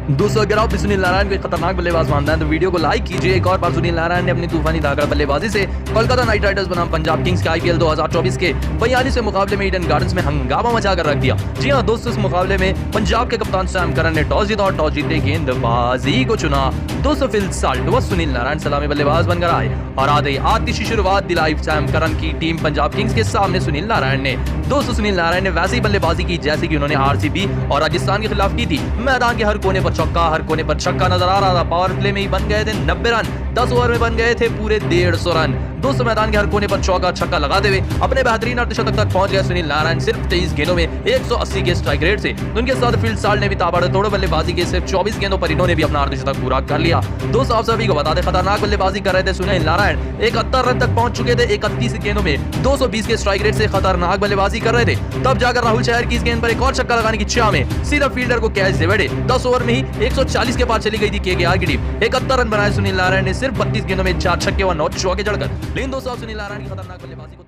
दोस्तों अगर आप भी सुनील नारायण को एक खतरनाक बल्लेबाज मानते हैं तो वीडियो को लाइक कीजिए। एक और बार सुनील नारायण ने अपनी तूफानी धाकड़ बल्लेबाजी से कोलकाता नाइट राइडर्स बनाम पंजाब किंग्स के आईपीएल 2024 के 42वें मुकाबले में ईडन गार्डन्स में हंगामा मचा कर रख दिया। जी हां दोस्तों, इस मुकाबले में पंजाब के कप्तान सैम करन ने टॉस जीता और टॉस जीते गेंदबाजी को चुना। दोस्तों फिल साल्ट व सुनील नारायण सलामी बल्लेबाज बनकर आए और आतिशी शुरुआत दिलाई सैम करन की टीम पंजाब किंग्स के सामने सुनील नारायण ने। दोस्तों सुनील नारायण ने वैसी बल्लेबाजी की जैसे कि उन्होंने आरसीबी और राजस्थान के खिलाफ की थी। मैदान के हर कोने पर चौका, हर कोने पर छक्का नजर आ रहा था। पावर प्ले में ही बन गए थे 90 रन, 10 ओवर में बन गए थे पूरे 150 रन। दोस्तों मैदान के हर कोने पर चौका छक्का लगाते हुए अपने बेहतरीन अर्धशतक तक पहुंच गए सुनील नारायण सिर्फ 23 गेंदों में 180 के स्ट्राइक रेट से। उनके साथ फील्ड साल्ट ने भी ताबड़तोड़ बल्लेबाजी के सिर्फ 24 गेंदों पर इन्होंने भी अपना अर्धशतक पूरा कर लिया। दोस्तों आप सभी को बता दें खतरनाक बल्लेबाजी कर रहे थे सुनील नारायण। 71 रन तक पहुंच चुके थे 31 गेंदों में 220 के स्ट्राइक रेट से खतरनाक बल्लेबाजी कर रहे थे। तब जाकर राहुल चहर की इस गेंद पर एक और छक्का लगाने की चाह में सीधा फील्डर को कैच दे बैठे। 10 ओवर में ही 140 के पार चली गई थी केकेआर की टीम। 71 रन बनाए सुनील नारायण ने सिर्फ 32 गेंदों में 4 छक्के और 9 चौके जड़कर। लेकिन दोस्तों सुनील नारायण की खतरनाक बल्लेबाजी को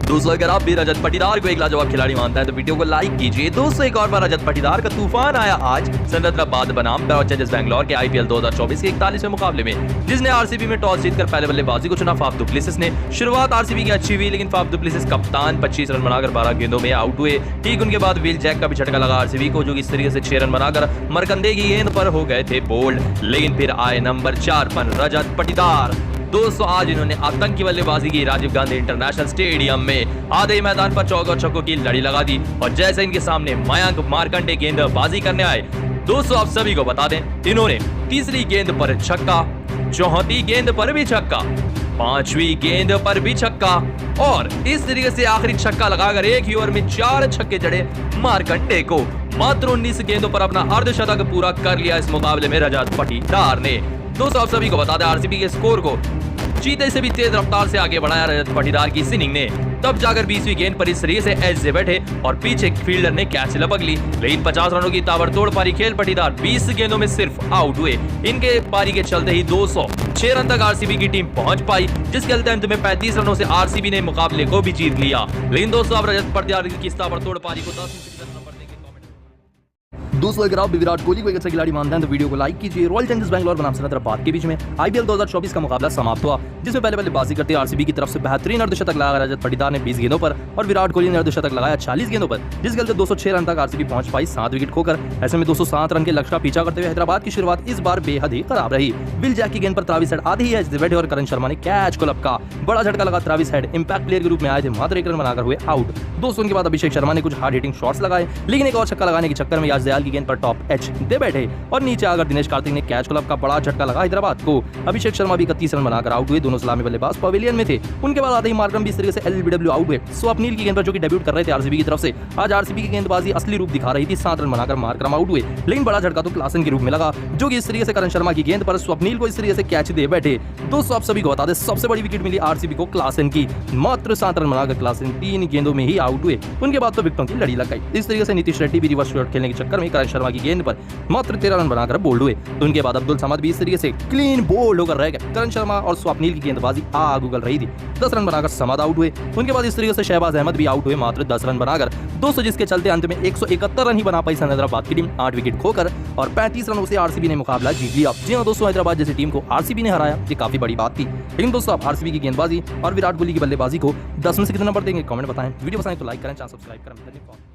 दोस्तों अगर आप भी रजत पाटीदार को एक लाजवाब खिलाड़ी मानते हैं तो वीडियो को लाइक कीजिए। दोस्तों एक और बार रजत पाटीदार का तूफान आया आज सनराइजर्स बनाम रॉयल चैलेंजर्स बैंगलोर के आईपीएल 2024 के 41वें मुकाबले में, जिसने आरसीबी में टॉस जीतकर पहले बल्लेबाजी को चुना। फाफ डु प्लेसिस ने शुरुआत आरसीबी की अच्छी हुई, लेकिन फाफ डु प्लेसिस कप्तान 25 रन बनाकर 12 गेंदों में आउट हुए। ठीक उनके बाद विल जैक का भी झटका लगा आरसीबी को, जो कि इस तरीके से 6 रन बनाकर मरकंदे की गेंद पर हो गए थे बोल्ड। लेकिन फिर आए नंबर 4 पर रजत पाटीदार। दोस्तों आज इन्होंने आतंकी बल्लेबाजी की राजीव गांधी इंटरनेशनल स्टेडियम में। आधे मैदान पर चौके और छक्कों की लड़ी लगा दी और जैसे इनके सामने मयंक मार्कंडे गेंदबाजी करने आए। दोस्तों आप सभी को बता दें इन्होंने तीसरी गेंद पर छक्का, चौथी गेंद पर भी छक्का, पांचवी गेंद पर भी छक्का और इस तरीके से आखिरी छक्का लगाकर एक ही ओवर में 4 छक्के जड़े मार्कंडे को। मात्र 19 गेंदों पर अपना अर्धशतक पूरा कर लिया इस मुकाबले में रजत पाटीदार ने। दोस्तों आप सभी को बता दें आरसीबी के स्कोर को चीते से भी तेज रफ्तार से आगे बढ़ाया रजत पाटीदार की इस इनिंग ने। तब जाकर 20वीं गेंद पर इस तरीके से एज से बैठे और पीछे फील्डर ने कैच लपक ली। लेकिन 50 रनों की ताबड़तोड़ पारी खेल पाटीदार 20 गेंदों में सिर्फ आउट हुए। इनके पारी के चलते ही 206 रन तक आरसीबी की टीम पहुंच पाई, जिसके चलते अंत में 35 रनों से आरसीबी ने मुकाबले को भी जीत लिया। लेकिन दोस्तों आप रजत पाटीदार की इस ताबड़तोड़ पारी को 10 दोस्तों अगर आप भी विराट कोहली को एक अच्छा खिलाड़ी मानते हैं तो वीडियो को लाइक कीजिए। रॉयल चैलेंजर्स बैंगलोर बनाम सनराइजर्स के बीच में आईपीएल 2024 का मुकाबला समाप्त हुआ, जिसमें पहले बल्लेबाजी करते आरसीबी की तरफ से बेहतरीन अर्धशतक लगाया रजत पाटीदार ने 20 गेंदों पर और विराट कोहली ने अर्धशतक लगाया 40 गेंदों पर, जिसके चलते 206 रन तक आरसीबी पहुंच पाई 7 विकेट खोकर। ऐसे में 207 रन के लक्ष्य का पीछा करते हुए हैदराबाद की शुरुआत इस बार बेहद ही खराब रही। विल जैक की गेंद पर ट्रेविस हेड आधे ही एज से बैठे और करण शर्मा ने कैच को लपका। बड़ा झटका लगा। ट्रेविस हेड इंपैक्ट प्लेयर के रूप में आए थे, मात्र 1 रन बनाकर हुए आउट। दोस्तों उनके बाद अभिषेक शर्मा ने कुछ हार्ड हिटिंग शॉट्स लगाए, लेकिन एक और छक्का लगाने के चक्कर में याश दयाल की गेंद पर टॉप एच दे बैठे और नीचे आकर दिनेश कार्तिक ने कैच क्लब का बड़ा झटका लगा हैदराबाद को। अभिषेक शर्मा भी 31 रन बनाकर आउट हुए। दोनों सलामी बल्लेबाज पवेलियन में थे। उनके बाद आते ही मार्करम भी इस तरीके से एलबीडब्ल्यू आउट हुए। स्वप्नील की गेंद पर जो कि डेब्यूट कर रहे थे आरसीबी की तरफ से, आज आरसीबी की गेंदबाजी असली रूप दिखा रही थी। 7 रन बनाकर मार्करम आउट हुए, लेकिन बड़ा झटका तो क्लासन के रूप में लगा, जो कि इस तरीके से करण शर्मा की गेंद पर स्वप्नील को इस तरीके से कैच दे बैठे। दोस्तों आप सभी को बता दें सबसे बड़ी विकेट मिली आरसीबी को क्लासन की। मात्र 7 रन बनाकर क्लासन 3 गेंदों में ही आउट हुए। उनके बाद तो विकेटों की लड़ी लग गई। इस तरीके से नीतीश रेड्डी भी रिवर्स शॉट खेलने के चक्कर में करण शर्मा की गेंद पर मात्र 13 रन बनाकर बोल्ड हुए। तो उनके बाद अब्दुल समद भी इस तरीके से क्लीन बोल्ड होकर रह गए। करण शर्मा और स्वप्नील की गेंदबाजी आग उगल रही थी। 10 रन बनाकर समद आउट हुए। उनके बाद इस तरीके से शहबाज अहमद भी आउट हुए, मात्र 10 रन बनाकर। दोस्तों जिसके चलते अंत में 171 रन ही बना पाई हैदराबाद की टीम 8 विकेट खोकर और 35 रनों से आरसीबी ने मुकाबला जीत लिया। जी हां दोस्तों, हैदराबाद जैसी टीम को आरसीबी ने हराया, ये काफी बड़ी बात थी। लेकिन दोस्तों आप आरसीबी की गेंदबाजी और विराट कोहली की बल्लेबाजी को 10 में से कितना नंबर देंगे कमेंट बताएं। वीडियो पसंद तो लाइक करें, चैनल सब्सक्राइब करें। धन्यवाद।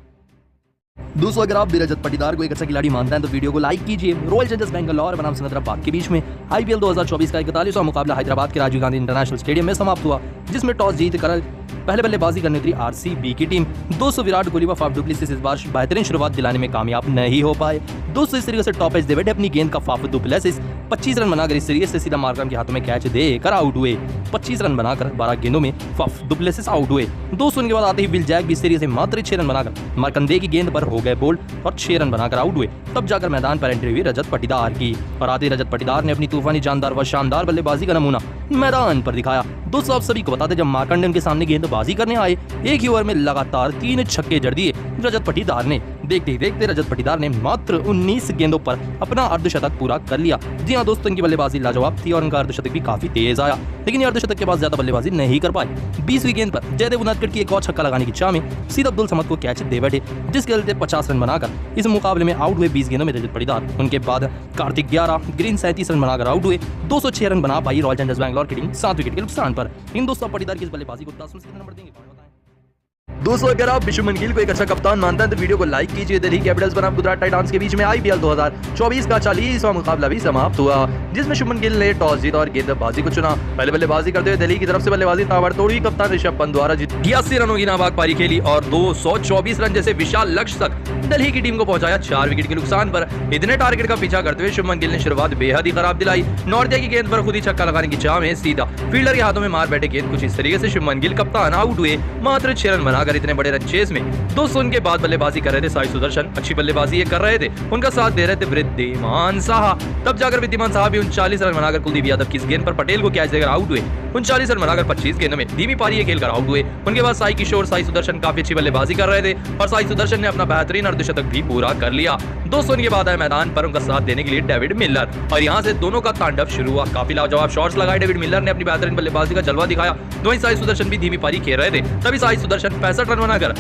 दोस्तों अगर आप भी रजत पाटीदार को एक अच्छा खिलाड़ी मानते हैं तो वीडियो को लाइक कीजिए। रॉयल चैलेंजर्स बैंगलोर बनाम सनराइजर्स के बीच में आईपीएल 2024 का 41वां मुकाबला हैदराबाद के राजीव गांधी इंटरनेशनल स्टेडियम में समाप्त हुआ, जिसमें टॉस जीतकर पहले बल्लेबाजी करने उतरी आरसीबी की टीम। दोस्तों विराट कोहली व फाफ डु प्लेसिस इस बार बेहतरीन शुरुआत दिलाने में कामयाब नहीं हो पाए। दोस्तों इस तरीके से टॉप एज दे बैठे अपनी गेंद का फाफ डु प्लेसिस 25 रन बनाकर इस तरीके से सीधा मार्करम के हाथों में कैच देकर आउट हुए। 25 रन बनाकर 12 गेंदों में फाफ डु प्लेसिस आउट हुए। दोस्तों उनके बाद आते ही विल जैक भी इस तरीके से मात्र 6 रन बनाकर मार्कंदे की गेंद पर हो गए बोल्ड और 6 रन बनाकर आउट हुए। तब जाकर मैदान पर एंट्री हुई रजत पाटीदार की और आते रजत पाटीदार ने अपनी तूफानी जानदार व शानदार बल्लेबाजी का नमूना मैदान पर दिखाया। दोस्तों आप सभी को बता दें जब मार्कंडे उनके सामने गेंदबाजी करने आए, एक ही ओवर में लगातार 3 छक्के जड़ दिए रजत पाटीदार ने। देखते ही देखते रजत पाटीदार ने मात्र 19 गेंदों पर अपना अर्धशतक पूरा कर लिया। जी हाँ दोस्तों, इनकी बल्लेबाजी लाजवाब थी और उनका अर्धशतक भी काफी तेज आया, लेकिन ये अर्धशतक के बाद ज्यादा बल्लेबाजी नहीं कर पाए। 20वीं गेंद पर जयदेव उनादकड़ की एक और छक्का लगाने की चाह में सीधा अब्दुल समद को कैच दे बैठे, जिसके चलते 50 रन बनाकर इस मुकाबले में आउट हुए 20 गेंदों में रजत पाटीदार। उनके बाद कार्तिक 11, ग्रीन 37 रन बनाकर आउट हुए। 206 रन बना पाई रॉयल चैलेंजर्स बैंगलोर की टीम 7 विकेट के नुकसान पर। इन दोस्तों पाटीदार की इस बल्लेबाजी को 10 में से कितने नंबर देंगे? दोस्तों अगर आप शुभमन गिल को एक अच्छा कप्तान मानते हैं तो वीडियो को लाइक कीजिए। दिल्ली कैपिटल्स बनाम गुजरात टाइटंस के बीच में आईपीएल 2024 का 40वां मुकाबला भी समाप्त हुआ, जिसमें शुभमन गिल ने टॉस जीता और गेंदबाजी को चुना। पहले बल्लेबाजी करते हुए दिल्ली की तरफ से बल्लेबाजी ताबड़तोड़ हुई। कप्तान ऋषभ पंत द्वारा 82 रनों की नाबाद पारी खेली और 224 रन जैसे विशाल लक्ष्य तक दिल्ली की टीम को पहुंचाया 4 विकेट के नुकसान पर। इतने टारगेट का पीछा करते हुए शुभमन गिल ने शुरुआत बेहद ही खराब दिलाई। नॉर्थिया की गेंद पर खुद ही छक्का लगाने की चाह में सीधा फील्डर के हाथों में मार बैठे गेंद कुछ इस तरीके से शुभमन गिल कप्तान आउट हुए, मात्र 6 रन बनाकर इतने बड़े रन चेस में। दोस्तों उनके बाद बल्लेबाजी कर रहे थे साई सुदर्शन, अच्छी बल्लेबाजी ये कर रहे थे, उनका साथ दे रहे थे वृद्धिमान साहा। तब जाकर वृद्धिमान साहा भी 39 रन बनाकर कुलदीप यादव की गेंद पर पटेल को कैच देकर आउट हुए। 39 रन बनाकर 25 गेंदों में धीमी पारी खेलकर आउट हुए। उनके बाद साई किशोर, साई सुदर्शन काफी अच्छी बल्लेबाजी कर रहे थे और साई सुदर्शन ने अपना बेहतरीन अर्धशतक भी पूरा कर लिया। दोस्तों इनके बाद आए मैदान पर उनका साथ देने के लिए डेविड मिलर और यहाँ से दोनों का तांडव शुरू हुआ। काफी लाजवाब शॉट्स लगाए डेविड मिलर ने, अपनी बेहतरीन बल्लेबाजी का जलवा दिखाया। वहीं साई सुदर्शन भी धीमी पारी खेल रहे थे, तभी साई सुदर्शन 65 रन बनाकर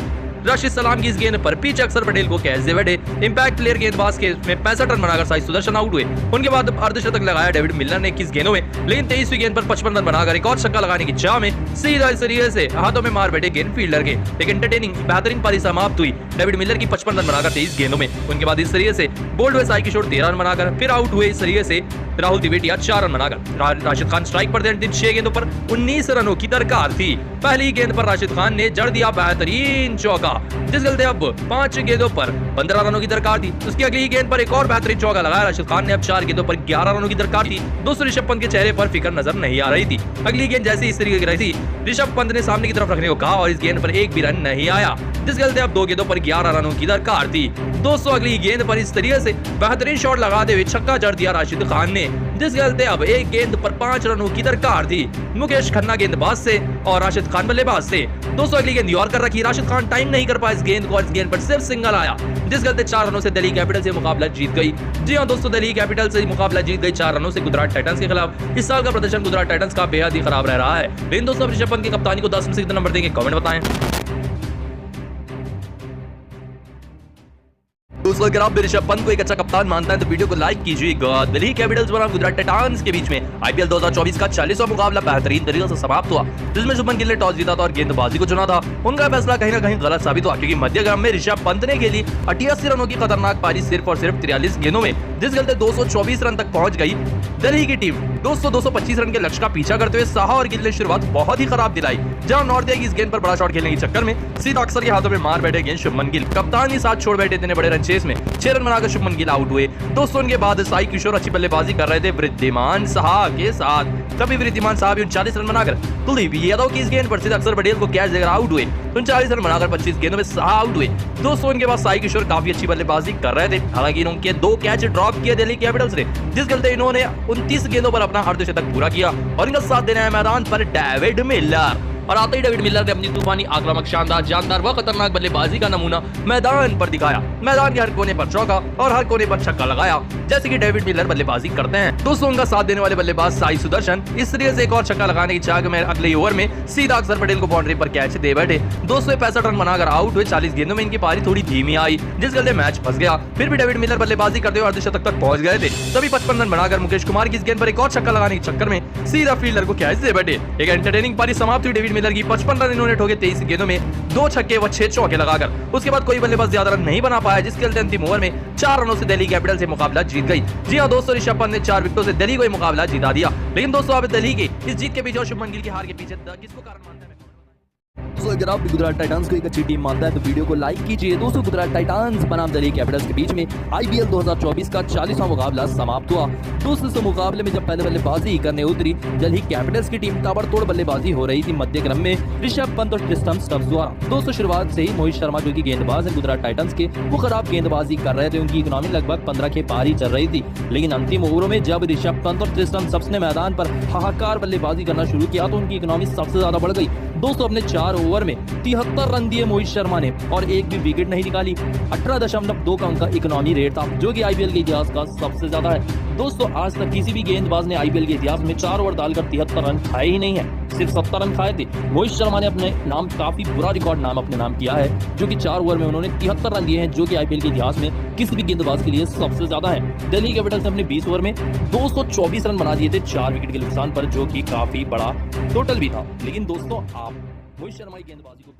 राशिद सलाम की इस गेंद पर पीछे अक्सर पटेल को कैच दे बैठे। इंपैक्ट प्लेयर गेंदबाज के में 65 रन बनाकर साई सुदर्शन आउट हुए। उनके बाद अर्धशतक लगाया डेविड मिलर ने 21 गेंदों में, लेकिन 23वीं गेंद पर 55 रन बनाकर एक और छक्का लगाने की चाह में सीधा इस तरीके से हाथों में मार बैठे गेंद फील्डर के। एक एंटरटेनिंग बेहतरीन पारी समाप्त हुई डेविड मिलर की 55 रन बनाकर 23 गेंदों में। उनके बाद इस तरीके से बोल्ड हुए साई किशोर 13 रन बनाकर, फिर आउट हुए इस तरीके से राहुल तिवेटिया 4 रन बनाकर। राशिद खान स्ट्राइक पर थे, 6 गेंदों पर 19 रनों की दरकार थी। पहली गेंद पर राशिद खान ने जड़ दिया बेहतरीन चौका, जिस चलते अब 5 गेंदों पर 15 रनों की दरकार थी। उसकी अगली गेंद पर एक और बेहतरीन चौका लगाया राशिद खान ने, अब 4 गेंदों पर 11 रनों की दरकार थी। दोस्तों ऋषभ पंत के चेहरे पर फिक्र नजर नहीं आ रही थी। अगली गेंद जैसे इस तरीके की रही थी, ऋषभ पंत ने सामने की तरफ रखने को कहा और इस गेंद पर एक भी रन नहीं आया, जिस चलते अब 2 गेंदों पर 11 रनों की दरकार थी। दोस्तों अगली गेंद पर इस तरीके से बेहतरीन शॉट लगाते हुए छक्का जड़ दिया राशिद खान ने, जिस चलते अब एक गेंद पर 5 रनों की दरकार थी। मुकेश खन्ना गेंदबाज से और राशिद खान बल्लेबाज से। दोस्तों अगली गेंद और कर रखी, राशिद खान टाइम नहीं कर पाया इस गेंद को, इस गेंद पर सिर्फ सिंगल आया, जिस चलते 4 रनों से दिल्ली कैपिटल से मुकाबला जीत गई। जी हां दोस्तों, दिल्ली कैपिटल से मुकाबला जीत गई 4 रनों से गुजरात टाइटंस के खिलाफ। इस साल का प्रदर्शन गुजरात टाइटंस का बेहद ही खराब रह रहा है। लेकिन दोस्तों ऋषभ पंत की कप्तानी को 10 में से कितना नंबर देंगे? कमेंट बताएं। दोस्तों अगर आप ऋषभ पंत को एक अच्छा कप्तान मानते हैं तो वीडियो को लाइक कीजिएगा। दिल्ली कैपिटल्स बनाम गुजरात टाइटंस के बीच में आईपीएल 2024 का 40वां मुकाबला बेहतरीन तरीके से समाप्त हुआ, जिसमें शुभमन गिल ने टॉस जीता था और गेंदबाजी को चुना था। उनका फैसला कहीं ना कहीं गलत साबित हुआ, क्योंकि मध्यक्रम में ऋषभ पंत ने खेली 88 रनों की खतरनाक पारी सिर्फ और सिर्फ 43 गेंदों में, जिस चलते 224 रन तक पहुंच गई दिल्ली की टीम। दोस्तों 225 रन के लक्ष्य का पीछा करते हुए साहा और गिल ने शुरुआत बहुत ही खराब दिलाई, जहां नॉर्थिया की इस गेंद पर बड़ा शॉट खेलने के चक्कर में सीधा अक्सर के हाथों में मार बैठे गेंद शुभमन गिल। कप्तान ही साथ छोड़ बैठे इतने बड़े रन चेस में 6 रन बनाकर शुभमन गिल आउट हुए। दोस्तों उनके बाद साई किशोर अच्छी बल्लेबाजी कर रहे थे वृद्धिमान साहा के साथ, तभी वृद्धिमान साहा भी 39 रन बनाकर कुलदीप यादव की इस गेंद पर सीधा अक्सर पटेल को कैच देकर आउट हुए। 39 रन बनाकर 25 गेंदों में साहा आउट हुए। दोस्तों उनके बाद साई किशोर काफी अच्छी बल्लेबाजी कर रहे थे, हालांकि इनके 2 कैच ड्रॉप किए दिल्ली कैपिटल्स ने, जिस चलते इन्होंने 29 गेंदों पर अपना अर्धशतक पूरा किया और इनका साथ देने आए मैदान पर डेविड मिलर। और आते ही डेविड मिलर ने अपनी तूफानी आक्रामक शानदार जानदार व खतरनाक बल्लेबाजी का नमूना मैदान पर दिखाया। मैदान के हर कोने पर चौका और हर कोने पर छक्का लगाया, जैसे कि डेविड मिलर बल्लेबाजी करते हैं। दोस्तों उनका साथ देने वाले बल्लेबाज साई सुदर्शन इस तरीके से एक और छक्का लगाने की चाह में अगले ओवर में सीधा अक्सर पटेल को बाउंड्री पर कैच दे बैठे। 265 रन बनाकर आउट हुए। 40 गेंदों में इनकी पारी थोड़ी धीमी आई, जिस चलते मैच फंस गया। फिर भी डेविड मिलर बल्लेबाजी करते हुए अर्धशतक तक पहुंच गए थे। तभी 55 रन बनाकर मुकेश कुमार की इस गेंद पर एक और छक्का लगाने के चक्कर में सीधा फील्डर को कैच दे बैठे। एक एंटरटेनिंग पारी समाप्त हुई डेविड मिलर की। 55 रन इन्होंने ठोके 23 गेंदों में, 2 छक्के व 6 चौके लगाकर। उसके बाद कोई बल्लेबाज ज्यादा रन नहीं बना पाया, जिसके चलते अंतिम ओवर में 4 रनों से दिल्ली कैपिटल से मुकाबला जीत गई। जी हां दोस्तों, ऋषभ पंत ने 4 विकेटों से दिल्ली को ये मुकाबला जिता दिया। लेकिन दोस्तों अब दिल्ली की इस जीत के पीछे और शुभमन गिल की हार के पीछे किसको कारण मानते हैं? दोस्तों अगर आप गुजरात टाइटंस को एक अच्छी टीम मानता है तो वीडियो को लाइक कीजिए। दोस्तों गुजरात टाइटंस बनाम दिल्ली कैपिटल्स के बीच में आईपीएल 2024 का 40वां मुकाबला समाप्त हुआ। दोस्तों इस मुकाबले में जब पहले बल्लेबाजी करने उतरी दिल्ली कैपिटल्स की टीम, ताबड़तोड़ बल्लेबाजी हो रही थी मध्यक्रम में ऋषभ पंत और ट्रिस्टन स्टब्स द्वारा। दोस्तों शुरुआत से ही मोहित शर्मा जो की गेंदबाज है गुजरात टाइटंस के, वो खराब गेंदबाजी कर रहे थे। उनकी इकोनॉमी लगभग 15 के पार ही चल रही थी, लेकिन अंतिम ओवरों में जब ऋषभ पंत और ट्रिस्टन स्टब्स ने मैदान पर हाहाकार बल्लेबाजी करना शुरू किया तो उनकी इकोनॉमी सबसे ज्यादा बढ़ गई। दोस्तों अपने 4 ओवर में 73 रन दिए मोहित शर्मा ने और एक भी विकेट नहीं निकाली। 18.2 का उनका इकोनॉमी रेट था, जो कि आईपीएल के इतिहास का सबसे ज्यादा है। दोस्तों आज तक किसी भी गेंदबाज ने आईपीएल के इतिहास में 4 ओवर डालकर 73 रन खाए ही नहीं है, सिर्फ 70 रन खाए थे। मोहित शर्मा ने अपने नाम काफी बुरा रिकॉर्ड नाम अपने नाम किया है, जो कि 4 ओवर में उन्होंने 73 रन दिए हैं, जो कि आईपीएल के इतिहास में किसी भी गेंदबाज के लिए सबसे ज्यादा है। दिल्ली कैपिटल्स ने अपने 20 ओवर में 224 रन बना दिए थे 4 विकेट के नुकसान पर, जो कि काफी बड़ा टोटल भी था। लेकिन दोस्तों आप मोहित शर्मा की गेंदबाजी को